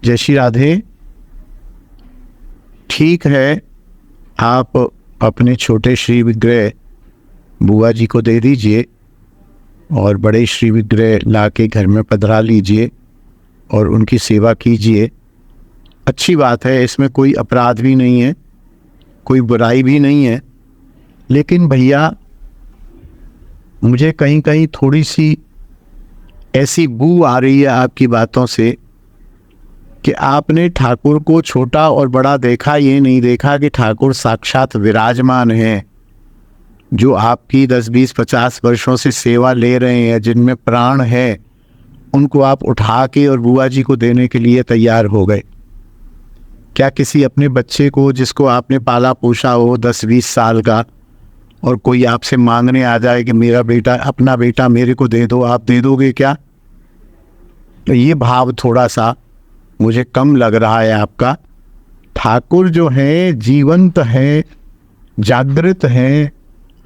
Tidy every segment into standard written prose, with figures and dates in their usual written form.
जय श्री राधे। ठीक है, आप अपने छोटे श्री विग्रह बुआ जी को दे दीजिए और बड़े श्री विग्रह ला के घर में पधरा लीजिए और उनकी सेवा कीजिए। अच्छी बात है, इसमें कोई अपराध भी नहीं है, कोई बुराई भी नहीं है। लेकिन भैया, मुझे कहीं कहीं थोड़ी सी ऐसी बू आ रही है आपकी बातों से कि आपने ठाकुर को छोटा और बड़ा देखा, ये नहीं देखा कि ठाकुर साक्षात विराजमान हैं, जो आपकी 10, 20, 50 वर्षों से सेवा ले रहे हैं, जिनमें प्राण है, उनको आप उठा के और बुआ जी को देने के लिए तैयार हो गए। क्या किसी अपने बच्चे को, जिसको आपने पाला पोसा हो 10, 20 साल का, और कोई आपसे मांगने आ जाए कि मेरा बेटा, अपना बेटा मेरे को दे दो, आप दे दोगे क्या? तो ये भाव थोड़ा सा मुझे कम लग रहा है आपका। ठाकुर जो है जीवंत है, जागृत है,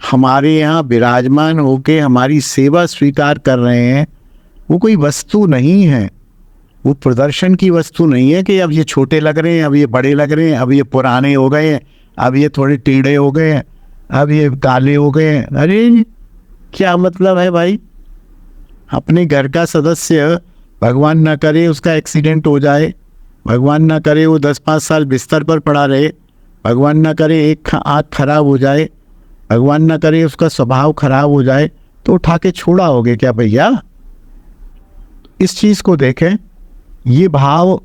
हमारे यहाँ विराजमान होके हमारी सेवा स्वीकार कर रहे हैं। वो कोई वस्तु नहीं है, वो प्रदर्शन की वस्तु नहीं है कि अब ये छोटे लग रहे हैं, अब ये बड़े लग रहे हैं, अब ये पुराने हो गए हैं, अब ये थोड़े टेढ़े हो गए हैं, अब ये काले हो गए हैं। अरे क्या मतलब है भाई? अपने घर का सदस्य, भगवान ना करे उसका एक्सीडेंट हो जाए, भगवान ना करे वो 10-5 साल बिस्तर पर पड़ा रहे, भगवान ना करे एक आँख खराब हो जाए, भगवान ना करे उसका स्वभाव खराब हो जाए, तो उठा के छोड़ा होगे क्या भैया? इस चीज़ को देखें, ये भाव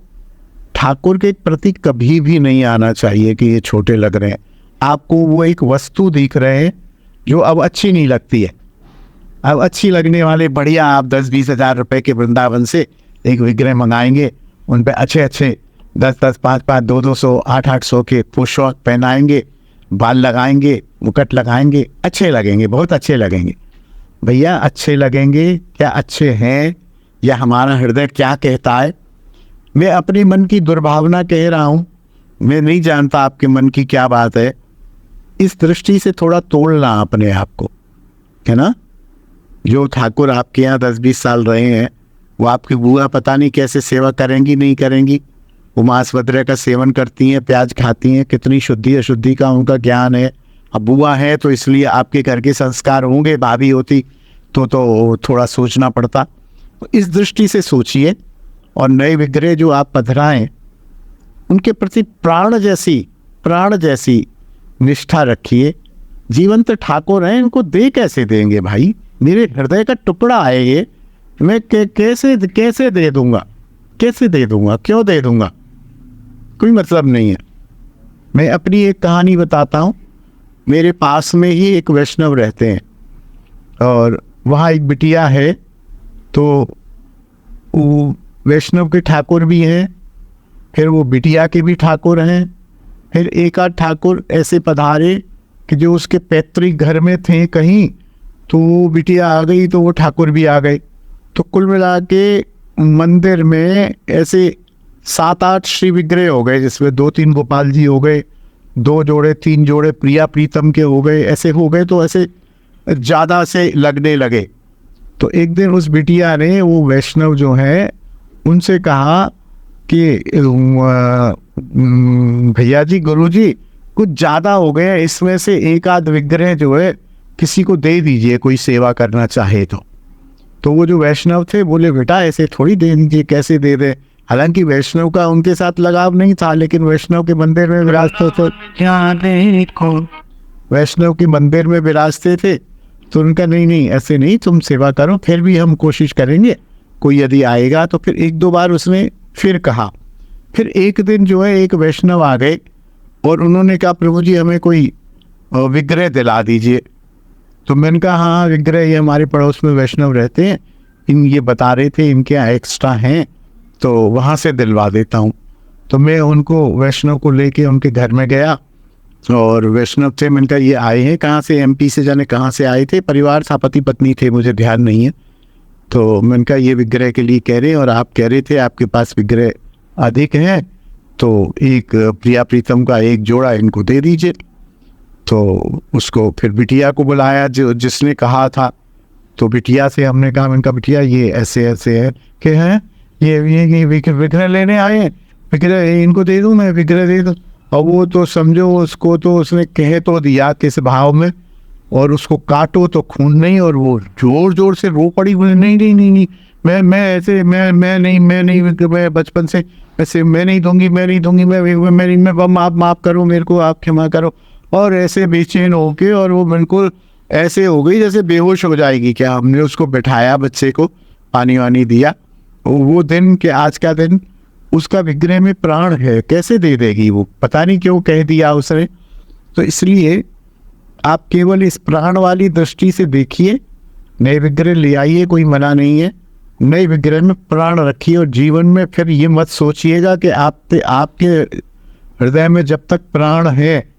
ठाकुर के प्रति कभी भी नहीं आना चाहिए कि ये छोटे लग रहे हैं। आपको वो एक वस्तु दिख रहे हैं जो अब अच्छी नहीं लगती है। अब अच्छी लगने वाले बढ़िया आप 10-20 हज़ार रुपए के वृंदावन से एक विग्रह मंगाएंगे, उन पे अच्छे अच्छे 10-10, 5-5, 200, 800 के पोशाक पहनाएंगे, बाल लगाएंगे, मुकुट लगाएंगे, अच्छे लगेंगे, बहुत अच्छे लगेंगे। भैया अच्छे लगेंगे क्या? अच्छे हैं या हमारा हृदय क्या कहता है? मैं अपने मन की दुर्भावना कह रहा हूँ, मैं नहीं जानता आपके मन की क्या बात है। इस दृष्टि से थोड़ा तोड़ना अपने आप को, है ना? जो ठाकुर आपके यहाँ 10-20 साल रहे हैं, वो आपकी बुआ पता नहीं कैसे सेवा करेंगी, नहीं करेंगी। वो मांस वगैरह का सेवन करती हैं, प्याज खाती हैं, कितनी शुद्धि अशुद्धि का उनका ज्ञान है। अब बुआ है तो इसलिए आपके घर के संस्कार होंगे, भाभी होती तो थोड़ा सोचना पड़ता। तो इस दृष्टि से सोचिए और नए विग्रह जो आप पधराएं, उनके प्रति प्राण जैसी निष्ठा रखिए। जीवंत ठाकुर हैं, इनको दे कैसे देंगे भाई? मेरे हृदय का टुकड़ा है ये, मैं कैसे दे दूंगा? कैसे दे दूंगा? क्यों दे दूंगा? कोई मतलब नहीं है। मैं अपनी एक कहानी बताता हूँ। मेरे पास में ही एक वैष्णव रहते हैं और वहाँ एक बिटिया है, तो वो वैष्णव के ठाकुर भी हैं, फिर वो बिटिया के भी ठाकुर हैं, फिर एक आध ठाकुर ऐसे पधारे कि जो उसके पैतृक घर में थे कहीं, तो वो बिटिया आ गई तो वो ठाकुर भी आ गए। तो कुल मिला के मंदिर में ऐसे 7-8 श्री विग्रह हो गए, जिसमें 2-3 गोपाल जी हो गए, 2 जोड़े 3 जोड़े प्रिया प्रीतम के हो गए, ऐसे हो गए। तो ऐसे ज़्यादा से लगने लगे। तो एक दिन उस बिटिया ने वो वैष्णव जो है उनसे कहा कि भैया जी, गुरु जी, कुछ ज़्यादा हो गए, इसमें से एक आध विग्रह जो है किसी को दे दीजिए, कोई सेवा करना चाहे तो वो जो वैष्णव थे बोले, बेटा ऐसे थोड़ी दे दीजिए, कैसे दे दे? हालांकि वैष्णव का उनके साथ लगाव नहीं था, लेकिन वैष्णव के मंदिर में विराजते थे तो उनका नहीं ऐसे नहीं, तुम सेवा करो, फिर भी हम कोशिश करेंगे, कोई यदि आएगा तो। फिर 1-2 बार उसने फिर कहा। फिर एक दिन जो है एक वैष्णव आ गए और उन्होंने कहा, प्रभु जी हमें कोई विग्रह दिला दीजिए। तो मैंने कहा, हाँ विग्रह, ये हमारे पड़ोस में वैष्णव रहते हैं, ये बता रहे थे इनके यहाँ एक्स्ट्रा हैं, तो वहाँ से दिलवा देता हूँ। तो मैं उनको, वैष्णव को लेके उनके घर में गया और वैष्णव थे। मैंने कहा, ये आए हैं कहाँ से? MP से, जाने कहाँ से आए थे, परिवार था, पति पत्नी थे, मुझे ध्यान नहीं है। तो मैंने कहा, ये विग्रह के लिए कह रहे हैं और आप कह रहे थे आपके पास विग्रह अधिक हैं, तो एक प्रिया प्रीतम का एक जोड़ा इनको दे दीजिए। तो उसको फिर बिटिया को बुलाया जो जिसने कहा था। तो बिटिया से हमने कहा, मैंने कहा, बिटिया ये ऐसे ऐसे है कि हैं, ये विग्रह लेने आए हैं, विग्रह इनको दे दूं, मैं विग्रह दे दूं। और वो तो समझो उसको तो उसने कह तो दिया किस भाव में, और उसको काटो तो खून नहीं, और वो जोर जोर से रो पड़ी, बोले नहीं नहीं नहीं नहीं, मैं ऐसे मैं नहीं, मैं बचपन से ऐसे मैं नहीं दूंगी, मैं माफ करो मेरे को, आप क्षमा करो। और ऐसे बेचैन होके, और वो बिल्कुल ऐसे हो गई जैसे बेहोश हो जाएगी। क्या हमने उसको बिठाया, बच्चे को पानी वानी दिया। वो दिन के आज का दिन, उसका विग्रह में प्राण है, कैसे दे देगी वो, पता नहीं क्यों कह दिया उसने। तो इसलिए आप केवल इस प्राण वाली दृष्टि से देखिए, नए विग्रह ले आइए, कोई मना नहीं है, नए विग्रह में प्राण रखिए। और जीवन में फिर ये मत सोचिएगा कि आपके हृदय में जब तक प्राण है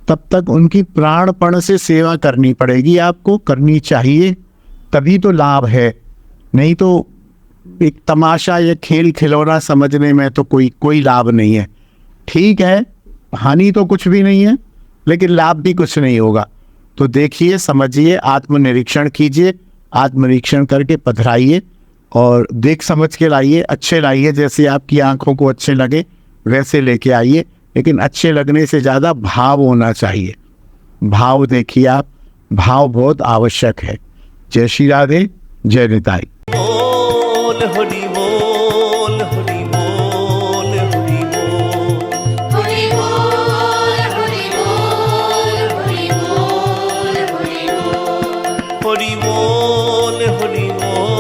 तब तक उनकी प्राणपण से सेवा करनी पड़ेगी, आपको करनी चाहिए, तभी तो लाभ है। नहीं तो एक तमाशा या खेल खिलौना समझने में तो कोई लाभ नहीं है। ठीक है, हानि तो कुछ भी नहीं है, लेकिन लाभ भी कुछ नहीं होगा। तो देखिए, समझिए, आत्मनिरीक्षण कीजिए, आत्मनिरीक्षण करके पधराइए और देख समझ के लाइए, अच्छे लाइए, जैसे आपकी आंखों को अच्छे लगे वैसे लेके आइए। लेकिन अच्छे लगने से ज़्यादा भाव होना चाहिए। भाव देखिए आप, भाव बहुत आवश्यक है। जय श्री राधे, जय निताई। बोल हरि बोल, हरि बोल, हरि बोल, हरि बोल, हरि बोल, हरि बोल, हरि बोल। हरि बोल, हरि बोल।